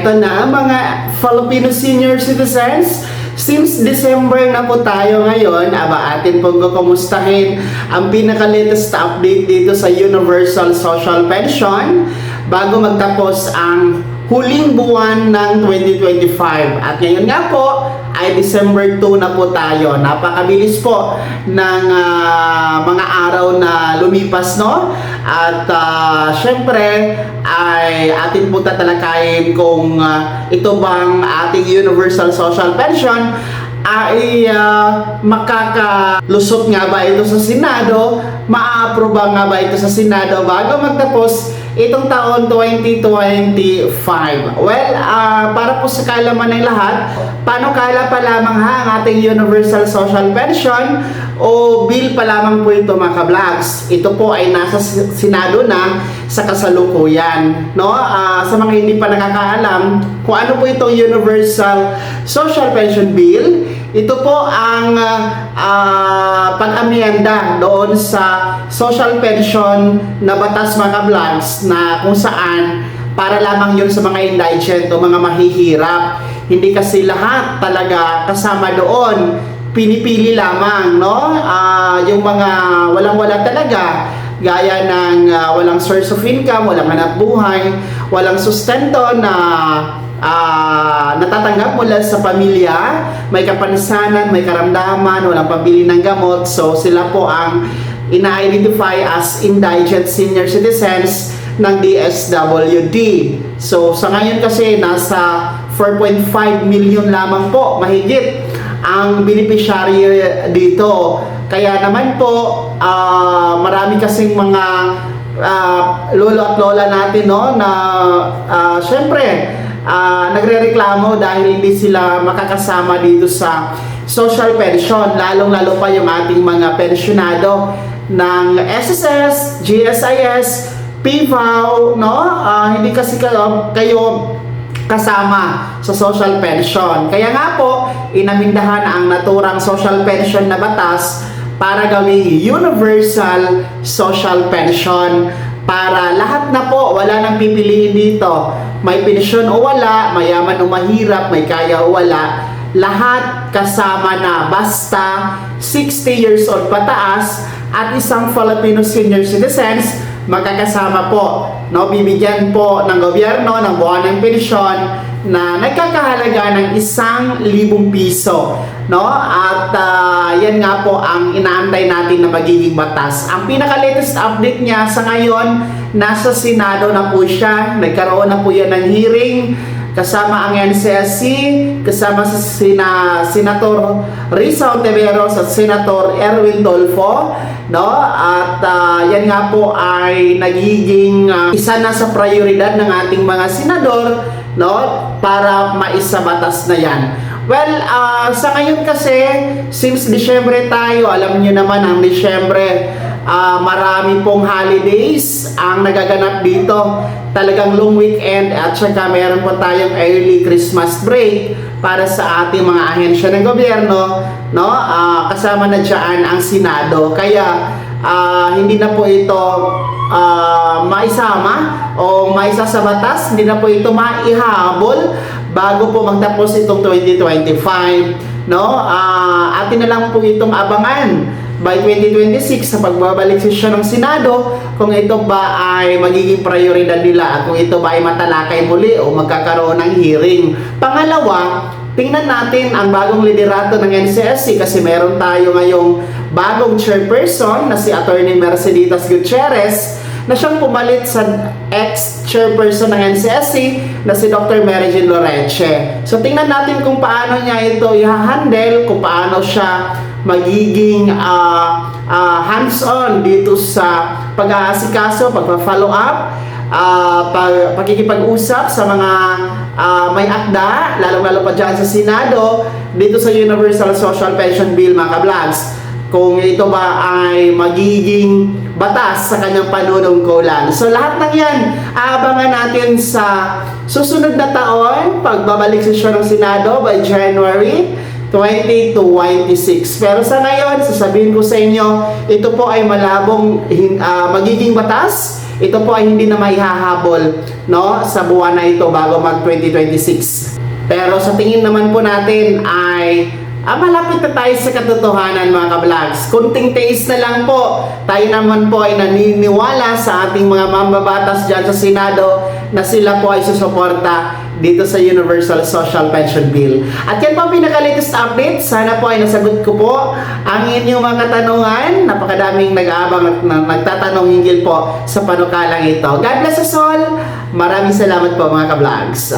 Eto na mga Filipino senior citizens, since December na po tayo ngayon, atin pong kumustahin ang pinaka-latest update dito sa Universal Social Pension bago magtapos ang huling buwan ng 2025. At ngayon nga po ay December 2 na po tayo. Napakabilis po ng mga araw na lumipas, no? At syempre ay atin po tatalakayin kung ito bang ating Universal Social Pension ay makakalusot nga ba ito sa Senado, maa-aproba nga ba ito sa Senado bago magtapos itong taon 2025. Well, para po sa kaalaman ng lahat, paano kala pa lamang ang ating Universal Social Pension o bill pa lamang po ito mga ka-vlogs. Ito po ay nasa Senado na sa kasalukuyan. No? Sa mga hindi pa nakakaalam kung ano po itong Universal Social Pension Bill, ito po ang pag-amyenda doon sa social pension na batas mga ka-vlogs na kung saan para lamang yun sa mga indigent o mga mahihirap. Hindi kasi lahat talaga kasama doon. Pinipili lamang, no? Yung mga walang-wala talaga, gaya ng walang source of income, walang hanap buhay, walang sustento na natatanggap mula sa pamilya, may kapansanan, may karamdaman, walang pambili ng gamot. So sila po ang ina-identify as indigent senior citizens ng DSWD. So sa ngayon kasi nasa 4.5 million lamang po mahigit ang beneficiary dito. Kaya naman po marami kasing mga lolo at lola natin, no, na syempre nagrereklamo dahil hindi sila makakasama dito sa social pension, lalong-lalo pa yung ating mga pensyonado ng SSS, GSIS, PVAW, no? Hindi kasi kayo kasama sa social pension. Kaya nga po, inamindahan ang naturang social pension na batas para gawing universal social pension para lahat na po, wala nang pipiliin dito. May pensyon o wala, mayaman o mahirap, may kaya o wala, lahat kasama na basta 60 years old pataas at isang Filipino senior citizens magkakasama po, no? Bibigyan po ng gobyerno ng buwanang pensyon na nagkakahalaga ng 1,000 piso, no? At yan nga po ang inaantay natin na magiging batas. Ang pinaka-latest update niya sa ngayon, nasa Senado na po siya. Nagkaroon na po yan ng hearing kasama ang NCSC, kasama sa Senator Risa Ontiveros at Senator Erwin Tulfo, no? At yan nga po ay nagiging isa na sa prioridad ng ating mga senador, no, para maisabatas na yan. Well, sa ngayon kasi, since Disyembre tayo, alam niyo naman ang Disyembre, marami pong holidays ang nagaganap dito. Talagang long weekend at saka meron po tayong early Christmas break para sa ating mga ahensya ng gobyerno, no? Kasama na dyan ang Senado. Kaya hindi na po ito maisama o maisa sa batas, hindi na po ito maihabol bago po magtapos itong 2025, no? Atin na lang po itong abangan by 2026 sa pagbabalik sesyon ng Senado kung ito ba ay magiging prioridad nila at kung ito ba ay matalakay muli o magkakaroon ng hearing. Pangalawa, tingnan natin ang bagong liderato ng NCSC kasi meron tayo ngayong bagong chairperson na si Attorney Merceditas Gutierrez na siyang pumalit sa ex-chairperson ng NCSC na si Dr. Mary Jean Loreche. So tingnan natin kung paano niya ito i-handle, kung paano siya magiging hands-on dito sa pag-aasikaso, pagpa-follow up, pagkikipag-usap sa mga may akda, lalong-lalo pa dyan sa Senado, dito sa Universal Social Pension Bill mga ka-vlogs, kung ito ba ay magiging batas sa kanyang panunungkulan. So lahat ng yan, aabangan natin sa susunod na taon, pagbabalik sesyon ng Senado by January 2026. Pero sa ngayon, sasabihin ko sa inyo, ito po ay malabong magiging batas. ito po ay hindi na maihahabol, no, sa buwan na ito bago mag 2026. Pero sa tingin naman po natin ay malapit na tayo sa katotohanan, mga ka-vlogs. Kunting tiis na lang po, tayo naman po ay naniniwala sa ating mga mambabatas dyan sa Senado na sila po ay susuporta dito sa Universal Social Pension Bill. At yan po ang pinaka-latest update. Sana po ay nasagot ko po ang inyong mga katanungan. Napakadaming nag-aabang at nagtatanong hinggil po sa panukalang ito. God bless us all. Maraming salamat po, mga ka-vlogs.